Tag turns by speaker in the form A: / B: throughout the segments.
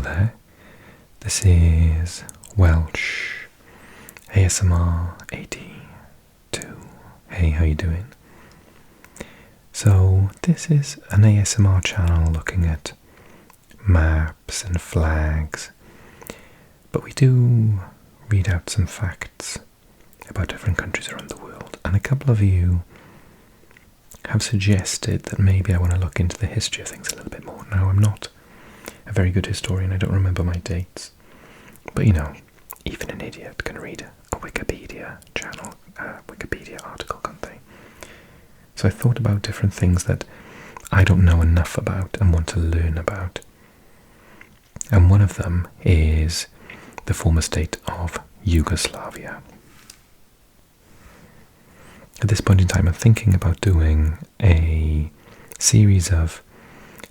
A: there. This is Welsh ASMR 82. Hey, how you doing? So this is an ASMR channel looking at maps and flags, but we do read out some facts about different countries around the world, and a couple of you have suggested that maybe I want to look into the history of things a little bit more. Now, I'm not a very good historian, I don't remember my dates, but you know, even an idiot can read a Wikipedia channel, a Wikipedia article, can't they? So I thought about different things that I don't know enough about and want to learn about. And one of them is the former state of Yugoslavia. At this point in time, I'm thinking about doing a series of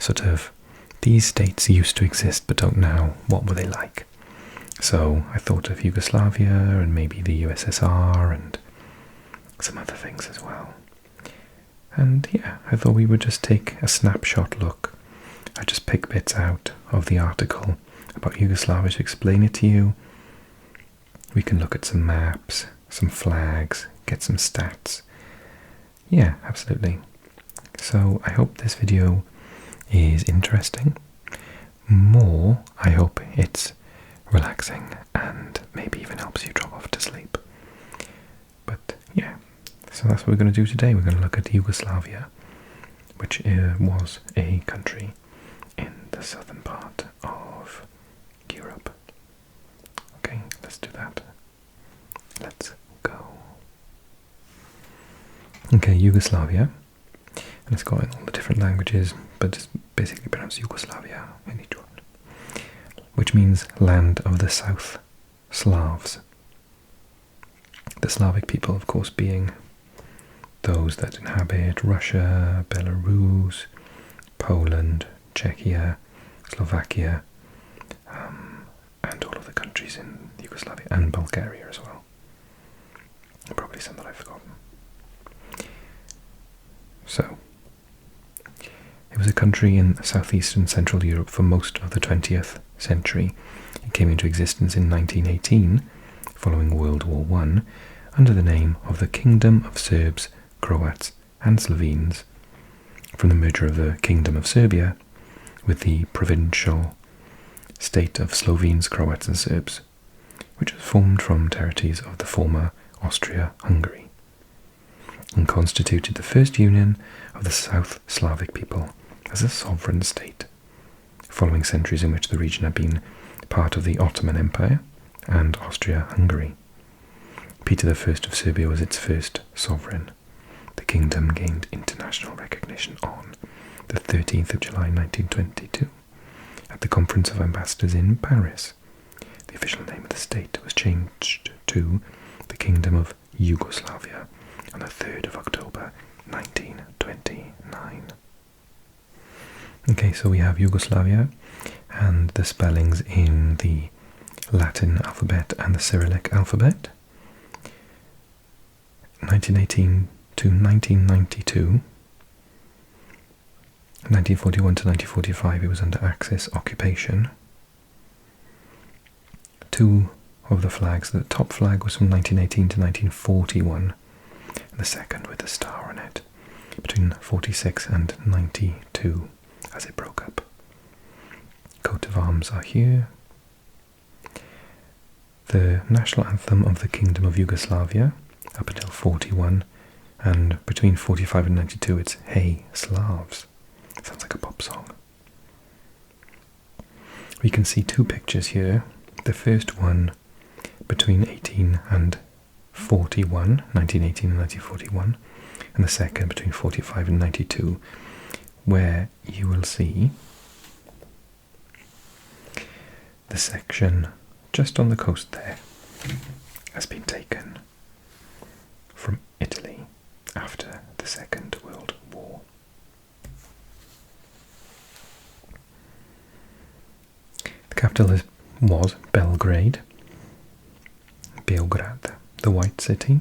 A: sort of these states used to exist but don't now, what were they like? So I thought of Yugoslavia and maybe the USSR and some other things as well. And yeah, I thought we would just take a snapshot look. I just pick bits out of the article about Yugoslavia to explain it to you. We can look at some maps, some flags, get some stats. Yeah, absolutely. So I hope this video is interesting. More, I hope it's relaxing and maybe even helps you drop off to sleep. But yeah, so that's what we're going to do today. We're going to look at Yugoslavia, which was a country in the southern part of Europe. Okay, let's do that. Let's go. Okay, Yugoslavia. And it's got all the different languages, but it's basically pronounced Yugoslavia in each one, which means land of the South Slavs. The Slavic people, of course, being those that inhabit Russia, Belarus, Poland, Czechia, Slovakia, and all of the countries in Yugoslavia, and Bulgaria as well. And probably some that I've forgotten. So, it was a country in southeast and central Europe for most of the 20th century. It came into existence in 1918, following World War I, under the name of the Kingdom of Serbs, Croats and Slovenes, from the merger of the Kingdom of Serbia with the provincial state of Slovenes, Croats and Serbs, which was formed from territories of the former Austria-Hungary, and constituted the first union of the South Slavic people as a sovereign state, following centuries in which the region had been part of the Ottoman Empire and Austria-Hungary. Peter I of Serbia was its first sovereign. The kingdom gained international recognition on the 13th of July 1922 at the Conference of Ambassadors in Paris. The official name of the state was changed to the Kingdom of Yugoslavia on the 3rd of October 1929. Okay, so we have Yugoslavia and the spellings in the Latin alphabet and the Cyrillic alphabet. 1918 to 1992. 1941 to 1945 it was under Axis occupation. Two of the flags, the top flag was from 1918 to 1941, and the second with a star on it between 46 and 92 as it broke up. Coat of arms are here. The national anthem of the Kingdom of Yugoslavia up until 41, and between 45 and 92 it's Hey Slavs. Sounds like a pop song. We can see two pictures here. The first one between 18 and 41, 1918 and 1941, and the second between 45 and 92, where you will see the section just on the coast there has been taken from Italy after the Second World War. The capital was Belgrade, Beograd, the White City.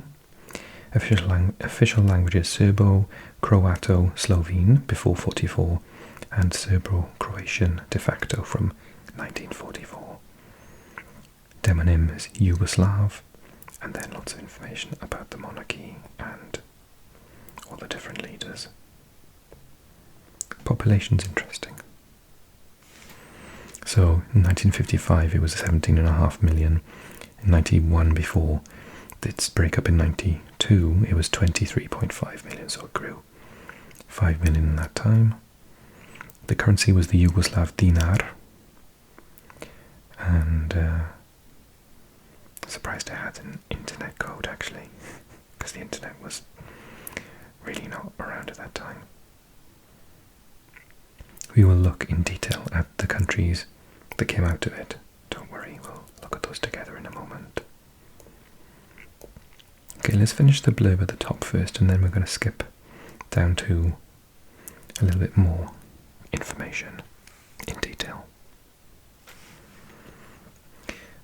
A: Official languages Serbo, Croato, Slovene before 44, and Serbo-Croatian de facto from 1944. Demonym is Yugoslav, and then lots of information about the monarchy and all the different leaders. Population's interesting. So in 1955 it was 17.5 million. In 91, before its breakup in 92, it was 23.5 million, so it grew 5 million in that time. The currency was the Yugoslav dinar, and surprised it had an internet code actually, because the internet was really not around at that time. We will look in detail at the countries that came out of it. Don't worry, we'll look at those together in a moment. Okay, let's finish the blurb at the top first, and then we're going to skip down to a little bit more information in detail.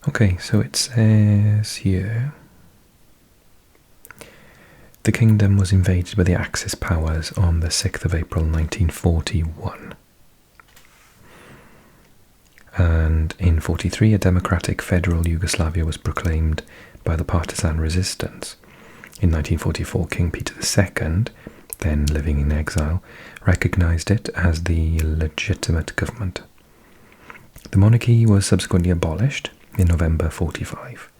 A: Okay, so it says here, the kingdom was invaded by the Axis powers on the 6th of April 1941. And in 43, a democratic federal Yugoslavia was proclaimed by the partisan resistance. In 1944, King Peter II, then living in exile, recognized it as the legitimate government. The monarchy was subsequently abolished in November 45.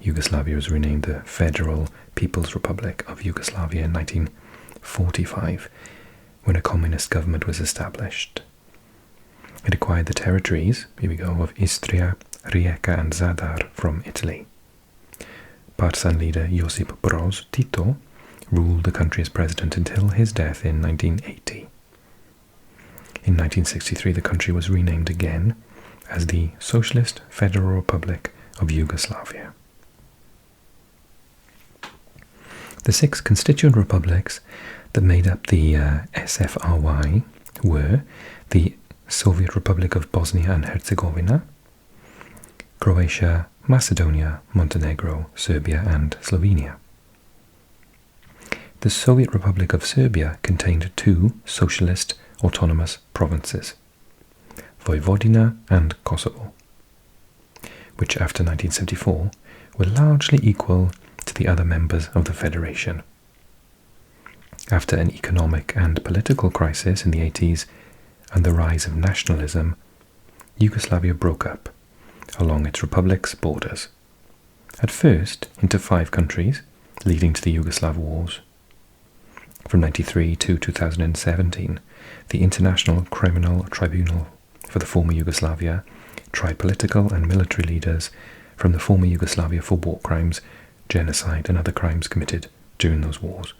A: Yugoslavia was renamed the Federal People's Republic of Yugoslavia in 1945, when a communist government was established. It acquired the territories, here we go, of Istria, Rijeka and Zadar from Italy. Partisan leader Josip Broz Tito ruled the country as president until his death in 1980. In 1963, the country was renamed again as the Socialist Federal Republic of Yugoslavia. The 6 constituent republics that made up the SFRY were the Soviet Republic of Bosnia and Herzegovina, Croatia, Macedonia, Montenegro, Serbia and Slovenia. The Soviet Republic of Serbia contained 2 socialist autonomous provinces, Vojvodina and Kosovo, which after 1974 were largely equal to the other members of the Federation. After an economic and political crisis in the 80s and the rise of nationalism, Yugoslavia broke up along its republic's borders, at first into 5 countries, leading to the Yugoslav Wars. From 1993 to 2017, the International Criminal Tribunal for the former Yugoslavia tried political and military leaders from the former Yugoslavia for war crimes, genocide and other crimes committed during those wars.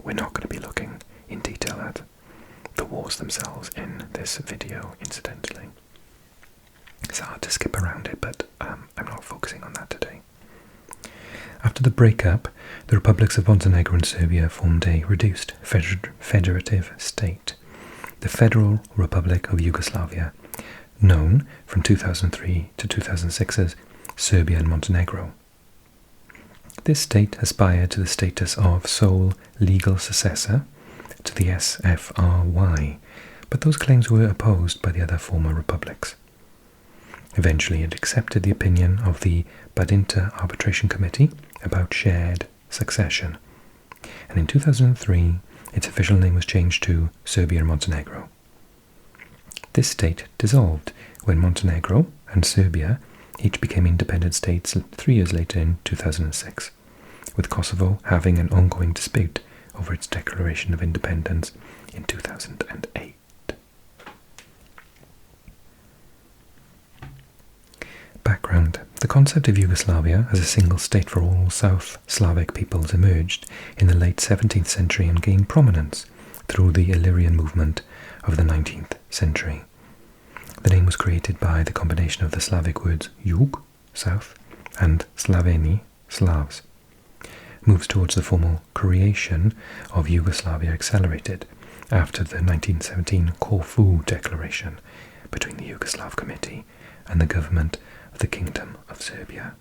A: We're not going to be looking in detail at the wars themselves in this video, incidentally. It's hard to skip around it, but I'm not focusing on that today. After the breakup, the republics of Montenegro and Serbia formed a reduced federative state, the Federal Republic of Yugoslavia, known from 2003 to 2006 as Serbia and Montenegro. This state aspired to the status of sole legal successor to the SFRY, but those claims were opposed by the other former republics. Eventually it accepted the opinion of the Badinter Arbitration Committee about shared succession, and in 2003 its official name was changed to Serbia and Montenegro. This state dissolved when Montenegro and Serbia each became independent states 3 years later in 2006, with Kosovo having an ongoing dispute over its declaration of independence in 2008. Background. The concept of Yugoslavia as a single state for all South Slavic peoples emerged in the late 17th century and gained prominence through the Illyrian movement of the 19th century. The name was created by the combination of the Slavic words Jug, south, and Slaveni, Slavs. Moves towards the formal creation of Yugoslavia accelerated after the 1917 KOFI declaration between the Yugoslav Committee and the government of the Kingdom of Serbia.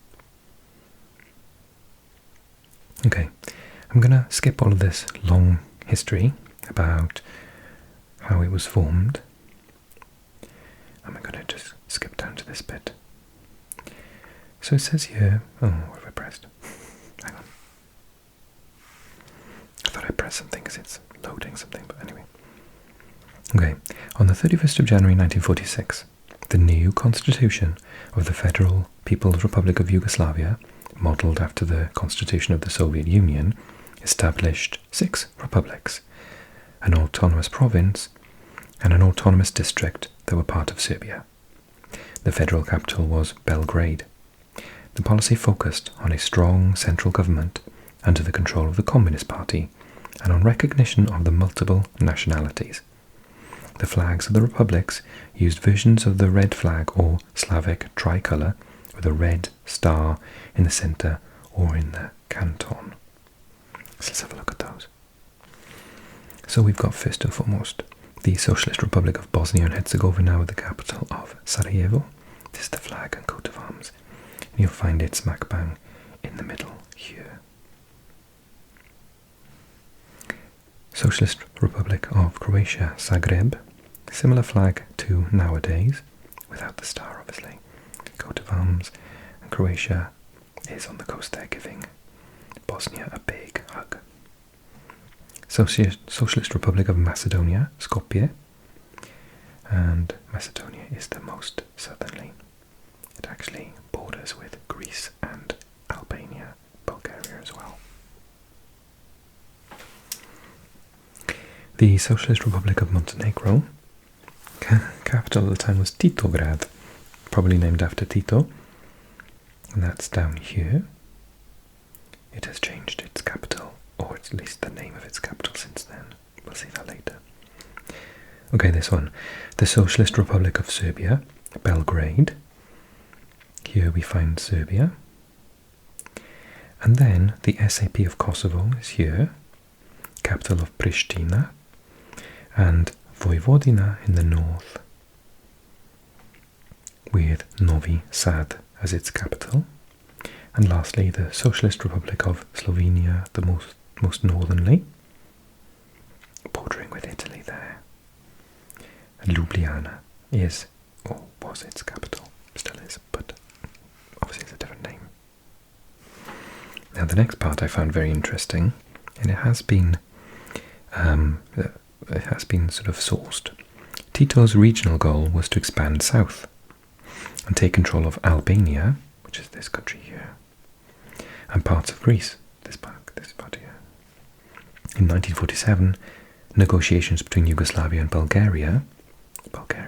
A: Okay, I'm going to skip all of this long history about how it was formed. I'm going to just skip down this bit. So it says here, oh, what have I pressed? Hang on. I thought I pressed something because it's loading something, but anyway. Okay, on the 31st of January 1946, the new constitution of the Federal People's Republic of Yugoslavia, modelled after the constitution of the Soviet Union, established 6 republics, an autonomous province, and an autonomous district that were part of Serbia. The federal capital was Belgrade. The policy focused on a strong central government under the control of the Communist Party and on recognition of the multiple nationalities. The flags of the republics used versions of the red flag or Slavic tricolour with a red star in the centre or in the canton. So let's have a look at those. So we've got first and foremost the Socialist Republic of Bosnia and Herzegovina with the capital of Sarajevo. This is the flag and coat of arms. And you'll find it smack bang in the middle here. Socialist Republic of Croatia, Zagreb. Similar flag to nowadays, without the star obviously. Coat of arms, and Croatia is on the coast there giving Bosnia a big hug. Socialist Republic of Macedonia, Skopje, and Macedonia is the most southerly. It actually borders with Greece and Albania, Bulgaria as well. The Socialist Republic of Montenegro, capital at the time was Titograd, probably named after Tito, and that's down here. It has changed its capital, or at least the name of its capital since then. We'll see that later. Okay, this one. The Socialist Republic of Serbia, Belgrade. Here we find Serbia. And then the SAP of Kosovo is here, capital of Pristina, and Vojvodina in the north, with Novi Sad as its capital. And lastly, the Socialist Republic of Slovenia, the most northernly, bordering with Italy there. And Ljubljana is, or was its capital, still is, but obviously it's a different name. Now the next part I found very interesting, and it has been sort of sourced. Tito's regional goal was to expand south and take control of Albania, which is this country here, and parts of Greece, this part here. In 1947, negotiations between Yugoslavia and Bulgaria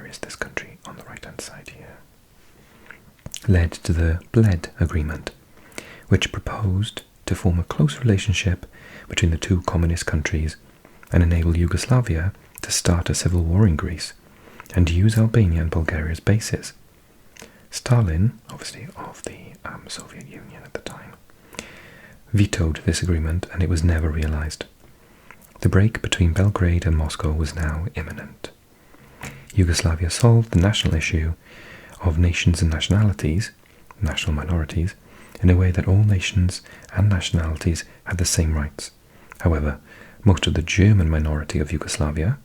A: is this country on the right-hand side here, led to the Bled Agreement, which proposed to form a close relationship between the two communist countries and enable Yugoslavia to start a civil war in Greece and use Albania and Bulgaria as bases. Stalin, obviously of the Soviet Union at the time, vetoed this agreement and it was never realized. The break between Belgrade and Moscow was now imminent. Yugoslavia solved the national issue of nations and nationalities, national minorities, in a way that all nations and nationalities had the same rights. However, most of the German minority of Yugoslavia,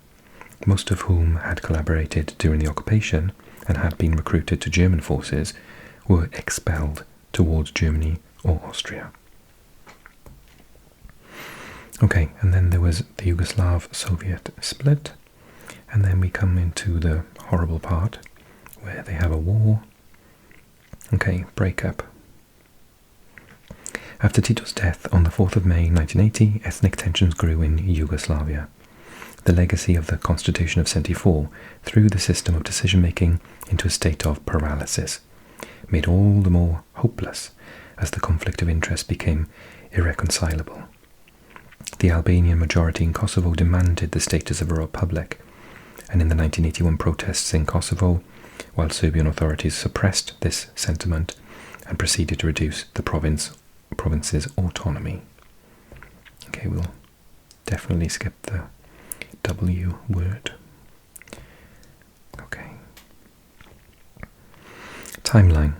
A: most of whom had collaborated during the occupation and had been recruited to German forces, were expelled towards Germany or Austria. Okay, and then there was the Yugoslav-Soviet split, and then we come into the horrible part where they have a war. Okay, breakup. After Tito's death on the 4th of May 1980, ethnic tensions grew in Yugoslavia. The legacy of the Constitution of '74 threw the system of decision-making into a state of paralysis, made all the more hopeless as the conflict of interest became irreconcilable. The Albanian majority in Kosovo demanded the status of a republic, and in the 1981 protests in Kosovo, while Serbian authorities suppressed this sentiment and proceeded to reduce the province's autonomy. Okay, we'll definitely skip the W word. Okay. Timeline.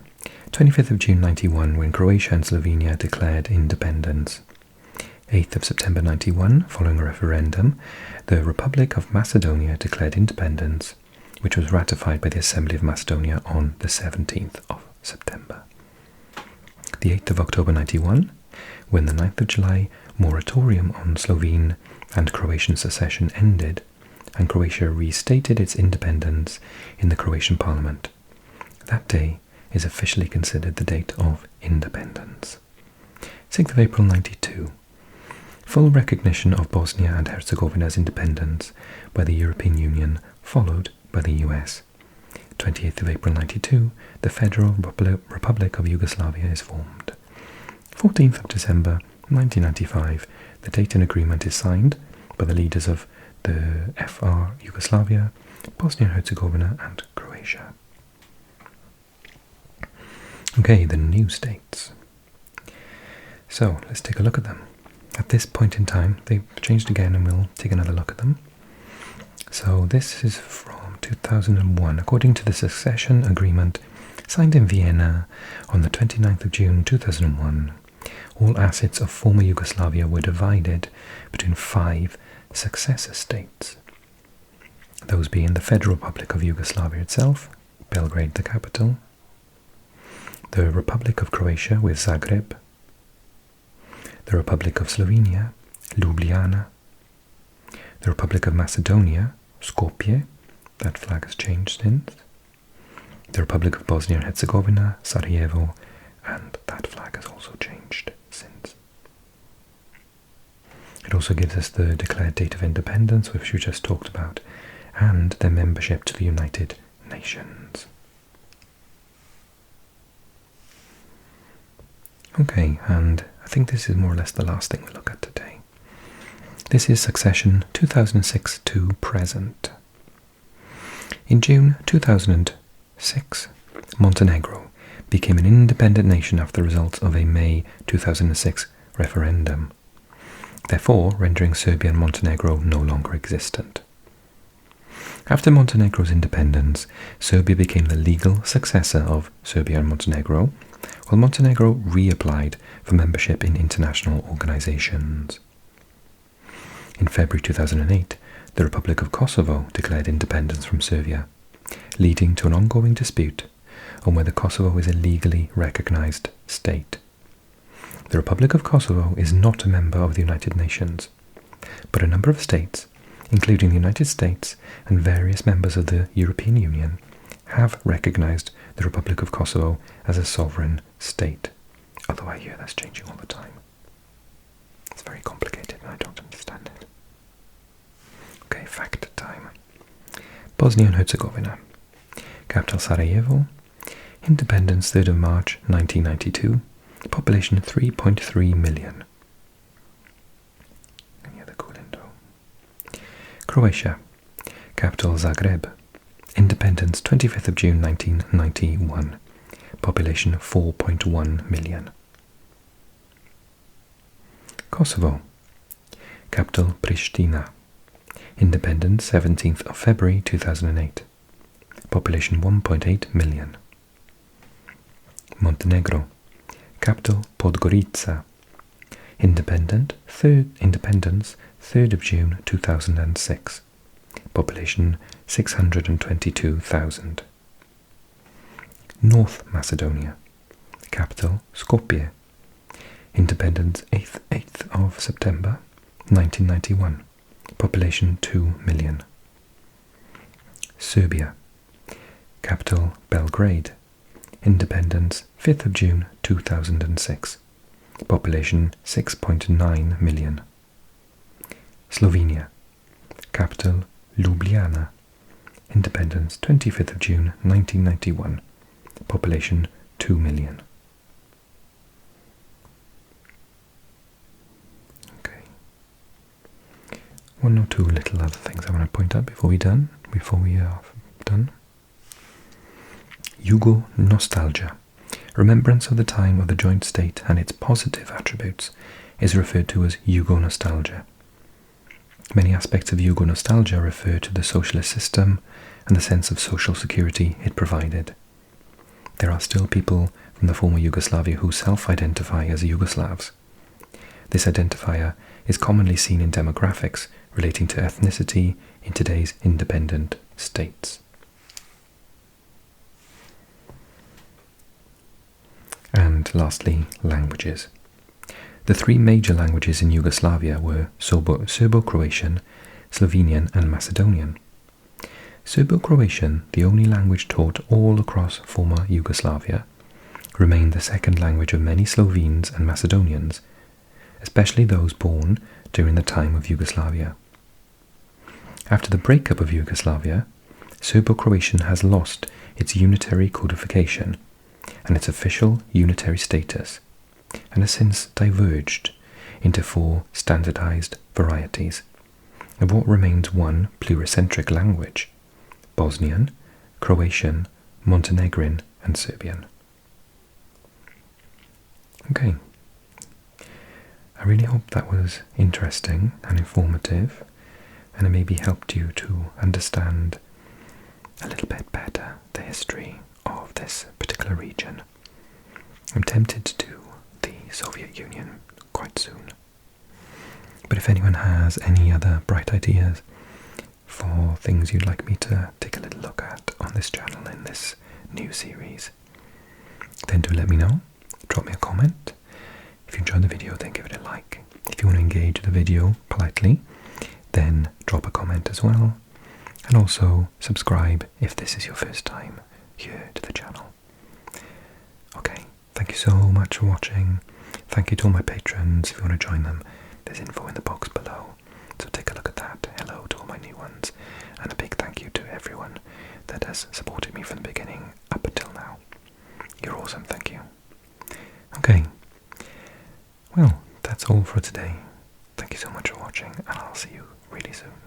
A: 25th of June 91, when Croatia and Slovenia declared independence. 8th of September 91, following a referendum, the Republic of Macedonia declared independence, which was ratified by the Assembly of Macedonia on the 17th of September. The 8th of October 91, when the 9th of July moratorium on Slovene and Croatian secession ended, and Croatia restated its independence in the Croatian parliament. That day is officially considered the date of independence. 6th of April 92. Full recognition of Bosnia and Herzegovina's independence by the European Union, followed by the US. 28th of April 92, the Federal Republic of Yugoslavia is formed. 14th of December 1995, the Dayton Agreement is signed by the leaders of the FR Yugoslavia, Bosnia and Herzegovina and Croatia. Okay, the new states. So, let's take a look at them. At this point in time, they've changed again and we'll take another look at them. So this is from 2001. According to the Succession Agreement signed in Vienna on the 29th of June 2001, all assets of former Yugoslavia were divided between 5 successor states. Those being the Federal Republic of Yugoslavia itself, Belgrade the capital, the Republic of Croatia with Zagreb, the Republic of Slovenia, Ljubljana, the Republic of Macedonia, Skopje, that flag has changed since, the Republic of Bosnia and Herzegovina, Sarajevo, and that flag has also changed since. It also gives us the declared date of independence, which we just talked about, and their membership to the United Nations. Okay, and I think this is more or less the last thing we look at today. This is succession 2006 to present. In June 2006, Montenegro became an independent nation after the results of a May 2006 referendum, therefore rendering Serbia and Montenegro no longer existent. After Montenegro's independence, Serbia became the legal successor of Serbia and Montenegro, while Montenegro reapplied for membership in international organizations. In February 2008, the Republic of Kosovo declared independence from Serbia, leading to an ongoing dispute on whether Kosovo is a legally recognized state. The Republic of Kosovo is not a member of the United Nations, but a number of states, including the United States and various members of the European Union, have recognized the Republic of Kosovo as a sovereign state, although I hear that's changing all the time. It's very complicated and I don't understand it. Okay, fact time. Bosnia and Herzegovina. Capital Sarajevo. Independence 3rd of March 1992. Population 3.3 million. Any other cool info? Croatia. Capital Zagreb. Independence 25th of June 1991. Population 4.1 million. Kosovo. Capital Pristina. Independence 17th of February 2008. Population 1.8 million. Montenegro. Capital Podgorica. Independence 3rd of June 2006. Population 622,000. North Macedonia. Capital Skopje. Independence 8th of September 1991. Population 2 million. Serbia. Capital Belgrade. Independence 5th of June 2006. Population 6.9 million. Slovenia. Capital Ljubljana. Independence 25th of June 1991. Population 2 million. Okay. One or two little other things I want to point out before we are done. Yugo nostalgia. Remembrance of the time of the joint state and its positive attributes is referred to as Yugo nostalgia. Many aspects of Yugo nostalgia refer to the socialist system and the sense of social security it provided. There are still people from the former Yugoslavia who self-identify as Yugoslavs. This identifier is commonly seen in demographics relating to ethnicity in today's independent states. lastly, languages. The three major languages in Yugoslavia were Serbo-Croatian, Slovenian and Macedonian. Serbo-Croatian, the only language taught all across former Yugoslavia, remained the second language of many Slovenes and Macedonians, especially those born during the time of Yugoslavia. After the breakup of Yugoslavia, Serbo-Croatian has lost its unitary codification and its official unitary status, and has since diverged into four standardized varieties of what remains one pluricentric language: Bosnian, Croatian, Montenegrin and Serbian. Okay, I really hope that was interesting and informative, and it maybe helped you to understand a little bit better the history of this particular region. I'm tempted to do the Soviet Union quite soon. But if anyone has any other bright ideas for things you'd like me to take a little look at on this channel in this new series, then do let me know. Drop me a comment. If you enjoyed the video, then give it a like. If you want to engage the video politely, then drop a comment as well. And also subscribe if this is your first time here to the channel. Okay, thank you so much for watching. Thank you to all my patrons. If you want to join them, there's info in the box below, so take a look at that. Hello to all my new ones, and a big thank you to everyone that has supported me from the beginning up until now. You're awesome, thank you. Okay, well, that's all for today. Thank you so much for watching, and I'll see you really soon.